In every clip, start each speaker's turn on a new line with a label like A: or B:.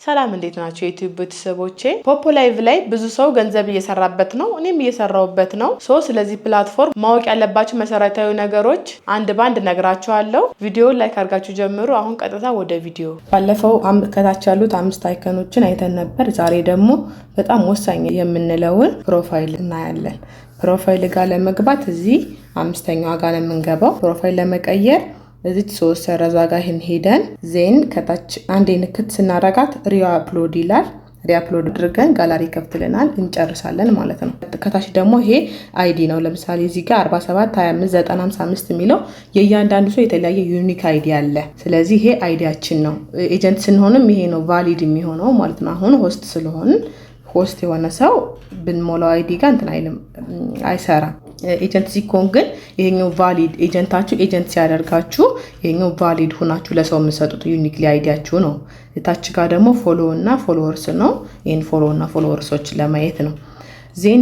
A: ሰላም እንዴት ናችሁ የዩቲዩብ ቤተሰቦቼ? ፖፖ ላይቭ ላይ ብዙ ሰው ገንዘብ እየሰራበት ነው፣ እኔም እየሰራሁበት ነው። ስለዚህ ፕላትፎርም ማወቅ ያለባችሁ መሰረታዊ ነገሮች አንድ ባንድ ነግራችኋለሁ። ቪዲዮውን ላይክ አድርጋችሁ ጀምሩ። አሁን ቀጥታ ወደ ቪዲዮ። ባለፈው ከታች ያሉት 5 አይከኖችን አይተን ነበር። ዛሬ ደግሞ በጣም ወሳኝ የምንለውን ፕሮፋይል እናያለን። ፕሮፋይል ጋር ለመግባት እዚህ 5ኛው ጋር ነው የምንገባው። ፕሮፋይል ለመቀየር እዚህ 3 ሰረዛ ጋር ሄደን ዜን ከታች አንዴ ንክት ስናረጋት ሪአፕሎድ ይላል። ሪአፕሎድ አድርገን ጋላሪ ከፍትልናል፣ እንጨርሳለን ማለት ነው። ከታች ደግሞ ይሄ አይዲ ነው። ለምሳሌ እዚህ ጋር 47 25 90 55 የሚለው የእያንዳንዱ ሰው የተለያየ ዩኒክ አይዲ አለ። ስለዚህ ይሄ አይዲያችን ነው። ኤጀንት ስንሆንም ይሄ ነው ቫሊድ የሚሆነው ማለት ነው። አሁን ሆስት ስለሆን ሆስት የሆነ ሰው ብንሞላው አይዲ ጋር እንትን አይልም፣ አይሰራም። ኤጀንት ሲኮን ግን ይሄኛው ቫሊድ ኤጀንታችሁ ኤጀንት ሲያደርጋችሁ ይሄኛው ቫሊድ ሆናችሁ ለሰው የምትሰጡት ዩኒክሊ አይዲያችሁ ነው። ታች ጋር ደግሞ ፎሎ እና ፎሎወርስ ነው። ይሄን ፎሎ እና ፎሎወርሶች ለማየት ነው። ዜን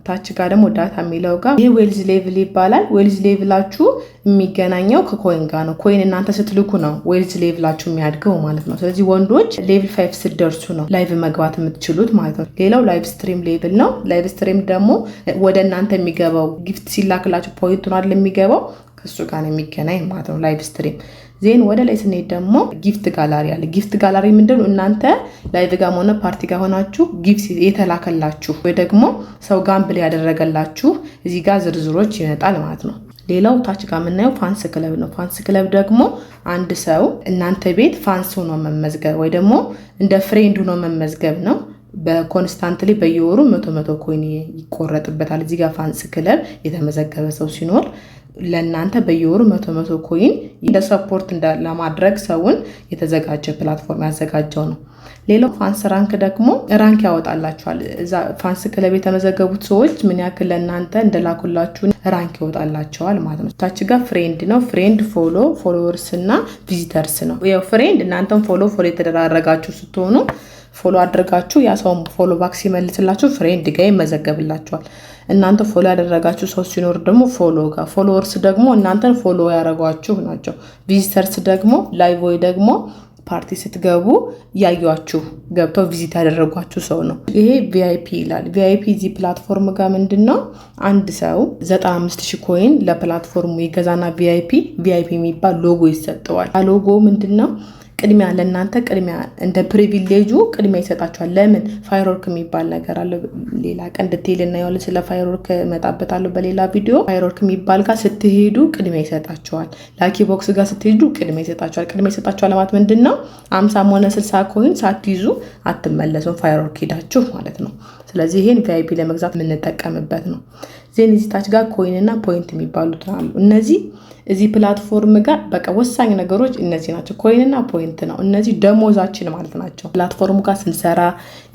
A: ታች ጋር ደግሞ ዳታ የሚለው ጋር ይሄ ዌልዝ ሌቭል ይባላል። ዌልዝ ሌቭላችሁ የሚገናኘው ከኮይን ጋር ነው። ኮይን እናንተ ስትልኩ ነው ዌልዝ ሌቭላችሁ የሚያድገው ማለት ነው። ስለዚህ ወንዶች ሌቭል 5 ስትደርሱ ነው ላይቭ መግባት የምትችሉት ማለት ነው። ሌላው ላይቭ ስትሪም ሌቭል ነው። ላይቭ ስትሪም ደግሞ ወደ እናንተ የሚገባው ጊፍት ሲላክላችሁ ፖይንት ነው አይደል የሚገባው፣ ከሱ ጋር ነው የሚገናኝ ማለት ነው ላይቭ ስትሪም። ዜን ወደ ላይ ስንሄድ ደግሞ ጊፍት ጋላሪ አለ። ጊፍት ጋላሪ ምንድነው? እናንተ ላይቭ ጋር ሆነ ፓርቲ ጋር ሆናችሁ ጊፍት የተላከላችሁ ወይ ደግሞ ሰው ጋምብል ያደረገላችሁ እዚህ ጋር ዝርዝሮች ይመጣል ማለት ነው። ሌላው ታች ጋር የምናየው ፋንስ ክለብ ነው። ፋንስ ክለብ ደግሞ አንድ ሰው እናንተ ቤት ፋንስ ሆኖ መመዝገብ ወይ ደግሞ እንደ ፍሬንድ ሆኖ መመዝገብ ነው። በኮንስታንትሊ በየወሩ 100 ኮይን ይቆረጥበታል። እዚህ ጋር ፋንስ ክለብ የተመዘገበ ሰው ሲኖር ለእናንተ በየወሩ 100 ኮይን እንደ ሰፖርት ለማድረግ ሰውን የተዘጋጀ ፕላትፎርም ያዘጋጀው ነው። ሌላው ፋንስ ራንክ ደግሞ ራንክ ያወጣላችኋል። እዛ ፋንስ ክለብ የተመዘገቡት ሰዎች ምን ያክል ለእናንተ እንደላኩላችሁ ራንክ ይወጣላቸዋል ማለት ነው። ታች ጋር ፍሬንድ ነው። ፍሬንድ፣ ፎሎ፣ ፎሎወርስ እና ቪዚተርስ ነው። ያው ፍሬንድ እናንተም ፎሎ የተደራረጋችሁ ስትሆኑ ፎሎ አድርጋችሁ ያ ሰው ፎሎ ባክ ሲመልስላችሁ ፍሬንድ ጋር ይመዘገብላችኋል። እናንተ ፎሎ ያደረጋችሁ ሰው ሲኖር ደግሞ ፎሎ ጋር፣ ፎሎወርስ ደግሞ እናንተን ፎሎ ያደረጓችሁ ናቸው። ቪዚተርስ ደግሞ ላይቭ ወይ ደግሞ ፓርቲ ስትገቡ ያዩአችሁ ገብተው ቪዚት ያደረጓችሁ ሰው ነው። ይሄ ቪአይፒ ይላል። ቪአይፒ እዚህ ፕላትፎርም ጋር ምንድነው? አንድ ሰው 95000 ኮይን ለፕላትፎርሙ ይገዛና ቪአይፒ የሚባል ሎጎ ይሰጠዋል። ሎጎ ምንድነው? ቅድሚያ ለእናንተ ቅድሚያ እንደ ፕሪቪሌጁ ቅድሚያ ይሰጣችኋል። ለምን? ፋይርወርክ የሚባል ነገር አለ። ሌላ ቀን ዲቴይል እናየዋለን። ስለ ፋይርወርክ መጣበታለሁ በሌላ ቪዲዮ። ፋይርወርክ የሚባል ጋር ስትሄዱ ቅድሚያ ይሰጣችኋል። ላኪ ቦክስ ጋር ስትሄዱ ቅድሚያ ይሰጣችኋል። ቅድሚያ ይሰጣችኋል ማለት ምንድነው? 50 ሆነ 60 ኮይን ሳትይዙ አትመለሱም፣ ፋይርወርክ ሄዳችሁ ማለት ነው። ስለዚህ ይሄን ቪአይፒ ለመግዛት የምንጠቀምበት ነው። ዜን እዚህ ታች ጋር ኮይን እና ፖይንት የሚባሉት አሉ። እዚህ ፕላትፎርም ጋር በቃ ወሳኝ ነገሮች እነዚህ ናቸው። ኮይን እና ፖይንት ነው። እነዚህ ደሞዛችን ማለት ናቸው። ፕላትፎርሙ ጋር ስንሰራ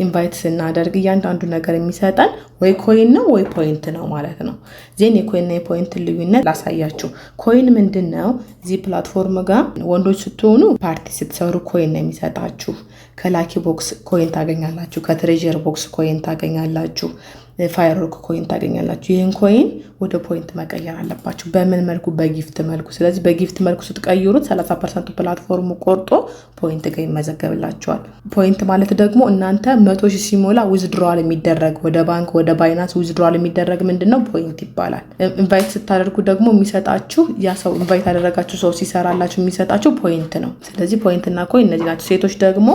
A: ኢንቫይት ስናደርግ እያንዳንዱ ነገር የሚሰጠን ወይ ኮይን ነው ወይ ፖይንት ነው ማለት ነው። ዜን የኮይን እና የፖይንት ልዩነት ላሳያችሁ። ኮይን ምንድን ነው? እዚህ ፕላትፎርም ጋር ወንዶች ስትሆኑ ፓርቲ ስትሰሩ ኮይን ነው የሚሰጣችሁ። ከላኪ ቦክስ ኮይን ታገኛላችሁ። ከትሬዠር ቦክስ ኮይን ታገኛላችሁ። ፋይርወርክ ኮይን ታገኛላችሁ። ይህን ኮይን ወደ ፖይንት መቀየር አለባችሁ። በምን መልኩ? በጊፍት መልኩ። ስለዚህ በጊፍት መልኩ ስትቀይሩት 30% ፕላትፎርሙ ቆርጦ ፖይንት ጋር ይመዘገብላችኋል። ፖይንት ማለት ደግሞ እናንተ 100,000 ሲሞላ ዊዝድሮዋል የሚደረግ ወደ ባንክ ወደ ባይናንስ ዊዝድሮዋል የሚደረግ ምንድነው? ፖይንት ይባላል። ኢንቫይት ስታደርጉ ደግሞ የሚሰጣችሁ ያ ሰው ኢንቫይት ያደረጋችሁ ሰው ሲሰራላችሁ የሚሰጣችሁ ፖይንት ነው። ስለዚህ ፖይንት እና ኮይን እነዚህ ናቸው። ሴቶች ደግሞ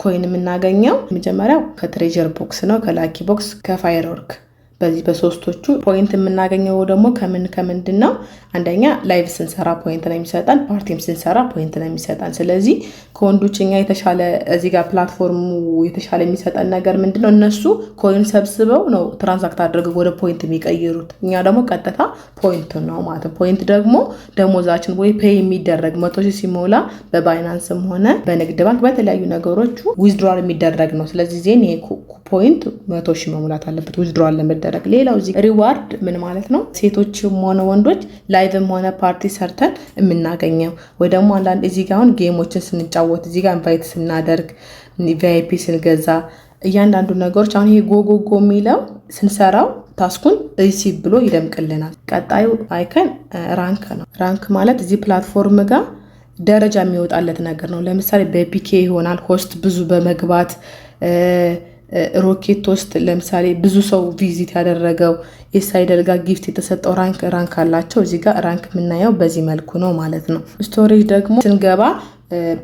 A: ኮይን የምናገኘው መጀመሪያው ከትሬዠር ቦክስ ነው፣ ከላኪ ቦክስ፣ ከፋይርወርክ። በዚህ በሶስቶቹ ፖይንት የምናገኘው ደግሞ ከምንድን ነው? አንደኛ ላይቭ ስንሰራ ፖይንት ነው የሚሰጠን፣ ፓርቲም ስንሰራ ፖይንት ነው የሚሰጠን። ስለዚህ ከወንዶችኛ የተሻለ እዚህ ጋር ፕላትፎርሙ የተሻለ የሚሰጠን ነገር ምንድነው? እነሱ ኮይን ሰብስበው ነው ትራንዛክት አድርገው ወደ ፖይንት የሚቀይሩት። እኛ ደግሞ ቀጥታ ፖይንት ነው ማለት ነው። ፖይንት ደግሞ ደሞዛችን ወይ ፔይ የሚደረግ 100,000 ሲሞላ በባይናንስም ሆነ በንግድ ባንክ በተለያዩ ነገሮች ዊዝድሮዋል የሚደረግ ነው። ስለዚህ ዜን ይሄ ፖይንት 100,000 መሙላት አለበት ዊዝድሮዋል ለመደረግ። ሌላው እዚህ ሪዋርድ ምን ማለት ነው? ሴቶችም ሆነ ወንዶች ላይቭም ሆነ ፓርቲ ሰርተን የምናገኘው ወይ ደግሞ አንዳንድ እዚህ ጋር አሁን ጌሞችን ስንጫወት እዚህ ጋር ኢንቫይት ስናደርግ ቪአይፒ ስንገዛ እያንዳንዱ ነገሮች አሁን ይሄ ጎጎጎ የሚለው ስንሰራው ታስኩን ሪሲቭ ብሎ ይደምቅልናል። ቀጣዩ አይከን ራንክ ነው። ራንክ ማለት እዚህ ፕላትፎርም ጋር ደረጃ የሚወጣለት ነገር ነው። ለምሳሌ በፒኬ ይሆናል ሆስት ብዙ በመግባት ሮኬት ውስጥ ለምሳሌ ብዙ ሰው ቪዚት ያደረገው የሳይደል ጋር ጊፍት የተሰጠው ራንክ አላቸው። እዚህ ጋር ራንክ የምናየው በዚህ መልኩ ነው ማለት ነው። ስቶሬጅ ደግሞ ስንገባ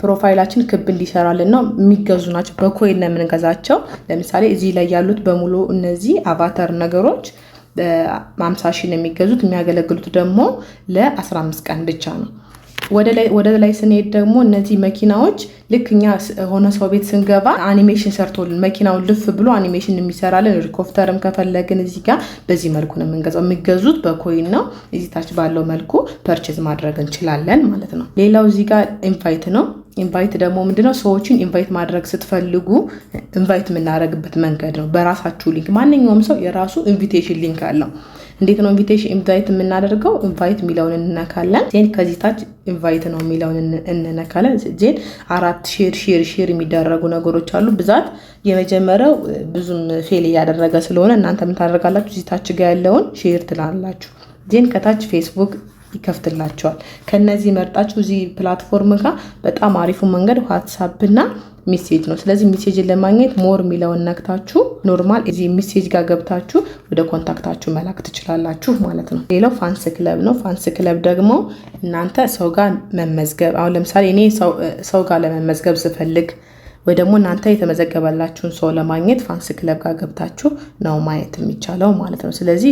A: ፕሮፋይላችን ክብ እንዲሰራልን ነው የሚገዙ ናቸው። በኮይን ነው የምንገዛቸው። ለምሳሌ እዚህ ላይ ያሉት በሙሉ እነዚህ አቫተር ነገሮች በ50 ሺህ ነው የሚገዙት። የሚያገለግሉት ደግሞ ለ15 ቀን ብቻ ነው። ወደ ላይ ስንሄድ ደግሞ እነዚህ መኪናዎች ልክ እኛ ሆነ ሰው ቤት ስንገባ አኒሜሽን ሰርቶልን መኪናውን ልፍ ብሎ አኒሜሽን የሚሰራልን ሄሊኮፕተርም ከፈለግን እዚህ ጋር በዚህ መልኩ ነው የምንገዛው። የሚገዙት በኮይን ነው። እዚህ ታች ባለው መልኩ ፐርቼዝ ማድረግ እንችላለን ማለት ነው። ሌላው እዚህ ጋር ኢንቫይት ነው። ኢንቫይት ደግሞ ምንድነው? ሰዎችን ኢንቫይት ማድረግ ስትፈልጉ ኢንቫይት የምናደርግበት መንገድ ነው። በራሳችሁ ሊንክ ማንኛውም ሰው የራሱ ኢንቪቴሽን ሊንክ አለው። እንዴት ነው ኢንቪቴሽን ኢንቫይት የምናደርገው? ኢንቫይት የሚለውን እንነካለን። ዜን ከዚህ ታች ኢንቫይት ነው የሚለውን እንነካለን። ዜን 4 ሼር የሚደረጉ ነገሮች አሉ። ብዛት የመጀመሪያው ብዙም ፌል እያደረገ ስለሆነ እናንተ ምን ታደርጋላችሁ? እዚህ ታች ጋር ያለውን ሼር ትላላችሁ። ዜን ከታች ፌስቡክ ይከፍትላቸዋል። ከነዚህ መርጣችሁ እዚህ ፕላትፎርም ጋር በጣም አሪፉ መንገድ ዋትስአፕ እና ሜሴጅ ነው። ስለዚህ ሜሴጅን ለማግኘት ሞር የሚለውን ነክታችሁ ኖርማል እዚህ ሜሴጅ ጋር ገብታችሁ ወደ ኮንታክታችሁ መላክ ትችላላችሁ ማለት ነው። ሌላው ፋንስ ክለብ ነው። ፋንስ ክለብ ደግሞ እናንተ ሰው ጋር መመዝገብ፣ አሁን ለምሳሌ እኔ ሰው ጋር ለመመዝገብ ስፈልግ ወይ ደግሞ እናንተ የተመዘገበላችሁን ሰው ለማግኘት ፋንስ ክለብ ጋር ገብታችሁ ነው ማየት የሚቻለው ማለት ነው። ስለዚህ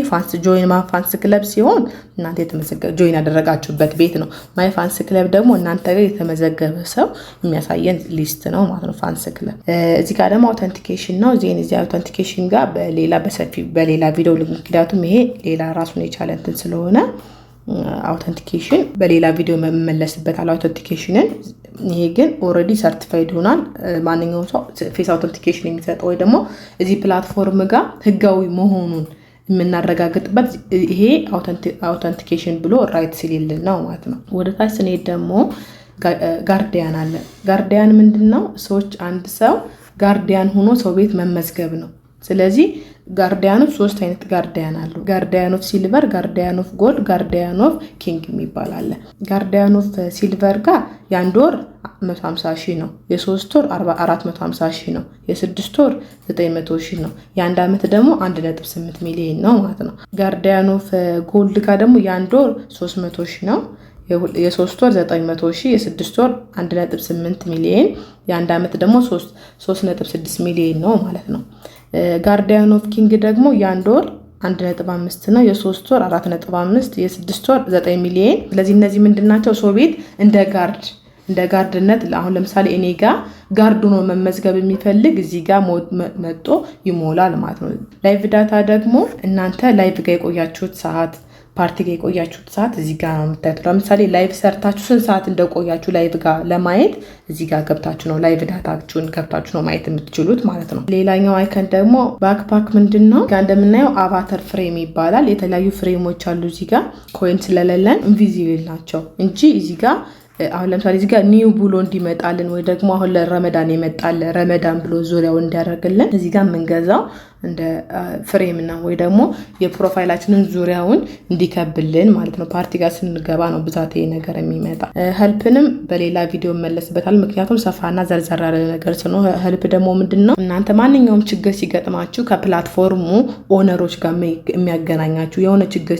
A: ፋንስ ክለብ ሲሆን እናንተ ጆይን ያደረጋችሁበት ቤት ነው። ማይ ፋንስ ክለብ ደግሞ እናንተ ጋር የተመዘገበ ሰው የሚያሳየን ሊስት ነው ማለት ነው ፋንስ ክለብ። እዚህ ጋር ደግሞ አውተንቲኬሽን ነው። ዜን እዚህ አውተንቲኬሽን ጋር በሌላ ቪዲዮ ምክንያቱም ይሄ ሌላ ራሱን የቻለ እንትን ስለሆነ አውተንቲኬሽን በሌላ ቪዲዮ መመለስበታል። አውተንቲኬሽንን ይሄ ግን ኦልሬዲ ሰርቲፋይድ ሆናል። ማንኛውም ሰው ፌስ አውተንቲኬሽን የሚሰጠው ወይ ደግሞ እዚህ ፕላትፎርም ጋር ህጋዊ መሆኑን የምናረጋግጥበት ይሄ አውተንቲኬሽን ብሎ ራይት ሲልልን ነው ማለት ነው። ወደ ታች ስንሄድ ደግሞ ጋርዲያን አለ። ጋርዲያን ምንድነው? ሰዎች አንድ ሰው ጋርዲያን ሆኖ ሰው ቤት መመዝገብ ነው። ስለዚህ ጋርዲያኖች 3 አይነት ጋርዲያን አሉ። ጋርዲያን ኦፍ ሲልቨር፣ ጋርዲያን ኦፍ ጎልድ፣ ጋርዲያን ኦፍ ኪንግ የሚባል አለ። ጋርዲያን ኦፍ ሲልቨር ጋር የ1 ወር 150 ሺህ ነው። የ3 ወር 450 ሺህ ነው። የ6 ወር 900 ሺህ ነው። የ1 ዓመት ደግሞ 1.8 ሚሊዮን ነው ማለት ነው። ጋርዲያን ኦፍ ጎልድ ጋር ደግሞ የ1 ወር 300 ሺህ ነው። የ3 ወር 900 ሺህ፣ የ6 ወር 1.8 ሚሊዮን፣ የ1 ዓመት ደግሞ 3.6 ሚሊዮን ነው ማለት ነው። ጋርዲያን ኦፍ ኪንግ ደግሞ የ1 ወር 1.5 ነው። የ3 ወር 4.5፣ የ6 ወር 9 ሚሊዮን። ስለዚህ እነዚህ ምንድናቸው? ሰው ቤት እንደ ጋርድነት አሁን ለምሳሌ እኔ ጋር ጋርድ ሆኖ መመዝገብ የሚፈልግ እዚህ ጋር መጥቶ ይሞላል ማለት ነው። ላይቭ ዳታ ደግሞ እናንተ ላይቭ ጋር የቆያችሁት ሰዓት ፓርቲ ጋር የቆያችሁት ሰዓት እዚህ ጋር ነው የምታዩት። ለምሳሌ ላይቭ ሰርታችሁ ስንት ሰዓት እንደቆያችሁ ላይቭ ጋር ለማየት እዚህ ጋር ገብታችሁ ነው ላይቭ ዳታችሁን ገብታችሁ ነው ማየት የምትችሉት ማለት ነው። ሌላኛው አይከን ደግሞ ባክፓክ ምንድነው? ጋር እንደምናየው አቫተር ፍሬም ይባላል። የተለያዩ ፍሬሞች አሉ። እዚህ ጋር ኮይን ስለሌለን ኢንቪዚብል ናቸው እንጂ እዚህ ጋር አሁን ለምሳሌ እዚህ ጋር ኒው ብሎ እንዲመጣልን ወይ ደግሞ አሁን ለረመዳን የመጣል ረመዳን ብሎ ዙሪያውን እንዲያደርግልን እዚህ ጋር የምንገዛው እንደ ፍሬም ነው ወይ ደግሞ የፕሮፋይላችንን ዙሪያውን እንዲከብልን ማለት ነው። ፓርቲ ጋር ስንገባ ነው ብዛት ይሄ ነገር የሚመጣ። ሄልፕንም በሌላ ቪዲዮ መለስበታል። ምክንያቱም ሰፋና ዘርዘር ያለ ነገር ስለሆነ ሄልፕ ደግሞ ምንድነው? እናንተ ማንኛውም ችግር ሲገጥማችሁ ከፕላትፎርሙ ኦነሮች ጋር የሚያገናኛችሁ የሆነ ችግር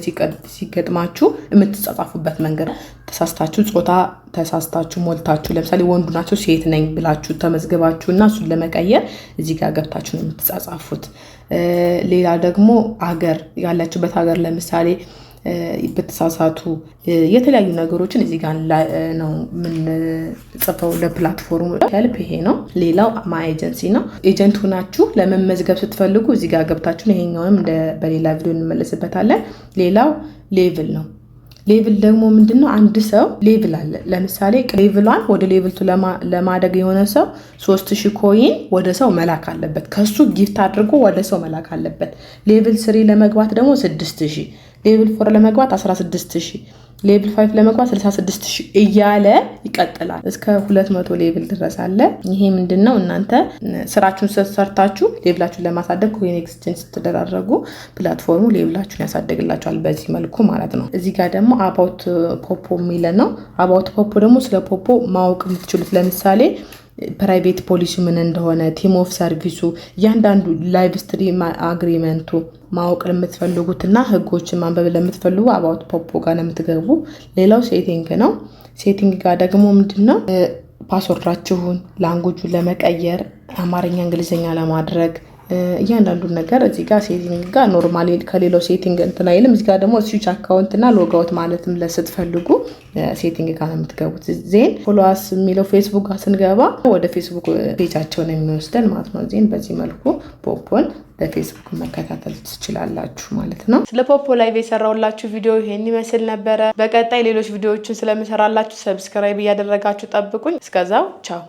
A: ሲገጥማችሁ የምትጻጻፉበት መንገድ ተሳስታችሁ ጾታ ተሳስታችሁ ሞልታችሁ ለምሳሌ ወንዱ ናቸው ሴት ነኝ ብላችሁ ተመዝግባችሁ እና እሱን ለመቀየር እዚህ ጋር ገብታችሁ ነው የምትጻጻፉት። ሌላ ደግሞ ሀገር ያላችሁበት ሀገር ለምሳሌ በተሳሳቱ የተለያዩ ነገሮችን እዚህ ጋር ነው ምን ጽፈው ለፕላትፎርሙ ሄልፕ ይሄ ነው። ሌላው ማይ ኤጀንሲ ነው። ኤጀንት ሆናችሁ ለመመዝገብ ስትፈልጉ እዚህ ጋር ገብታችሁ ይሄኛውንም በሌላ ቪዲዮ እንመለስበታለን። ሌላው ሌቭል ነው። ሌቭል ደግሞ ምንድነው? አንድ ሰው ሌቭል አለ። ለምሳሌ ሌቭሏን ወደ ሌቭል 2 ለማደግ የሆነ ሰው 3000 ኮይን ወደ ሰው መላክ አለበት። ከሱ ጊፍት አድርጎ ወደ ሰው መላክ አለበት። ሌቭል 3 ለመግባት ደግሞ 6000፣ ሌቭል 4 ለመግባት 16000 ሌቭል 5 ለመግባት 66000 እያለ ይቀጥላል እስከ 200 ሌቭል ድረስ አለ። ይሄ ምንድነው እናንተ ስራችሁን ሰርታችሁ ሌቭላችሁን ለማሳደግ ኮይን ኤክስቼንጅ ስትደራረጉ ፕላትፎርሙ ሌቭላችሁን ያሳድግላችኋል በዚህ መልኩ ማለት ነው። እዚህ ጋር ደግሞ አባውት ፖፖ የሚለ ነው። አባውት ፖፖ ደግሞ ስለ ፖፖ ማወቅ የምትችሉት ለምሳሌ ፕራይቬት ፖሊሲ ምን እንደሆነ ቲም ኦፍ ሰርቪሱ እያንዳንዱ ላይቭ ስትሪም አግሪመንቱ ማወቅ ለምትፈልጉትና ህጎችን ማንበብ ለምትፈልጉ አባውት ፖፖ ጋር ለምትገቡ። ሌላው ሴቲንግ ነው። ሴቲንግ ጋር ደግሞ ምንድነው ፓስወርዳችሁን ላንጉጁን ለመቀየር አማርኛ እንግሊዘኛ ለማድረግ እያንዳንዱ ነገር እዚህ ጋር ሴቲንግ ጋር ኖርማሊ ከሌላው ሴቲንግ እንትን አይልም። እዚህ ጋር ደግሞ ስዊች አካውንት እና ሎግ አውት ማለትም ለስትፈልጉ ሴቲንግ ጋር ነው የምትገቡት። ዜን ፎሎዋርስ የሚለው ፌስቡክ ጋር ስንገባ ወደ ፌስቡክ ፔጃቸው ነው የሚወስደን ማለት ነው። ዜን በዚህ መልኩ ፖፖን በፌስቡክ መከታተል ትችላላችሁ ማለት ነው። ስለ ፖፖ ላይቭ የሰራሁላችሁ ቪዲዮ ይሄን ይመስል ነበረ። በቀጣይ ሌሎች ቪዲዮዎችን ስለምሰራላችሁ ሰብስክራይብ እያደረጋችሁ ጠብቁኝ። እስከዛው ቻው።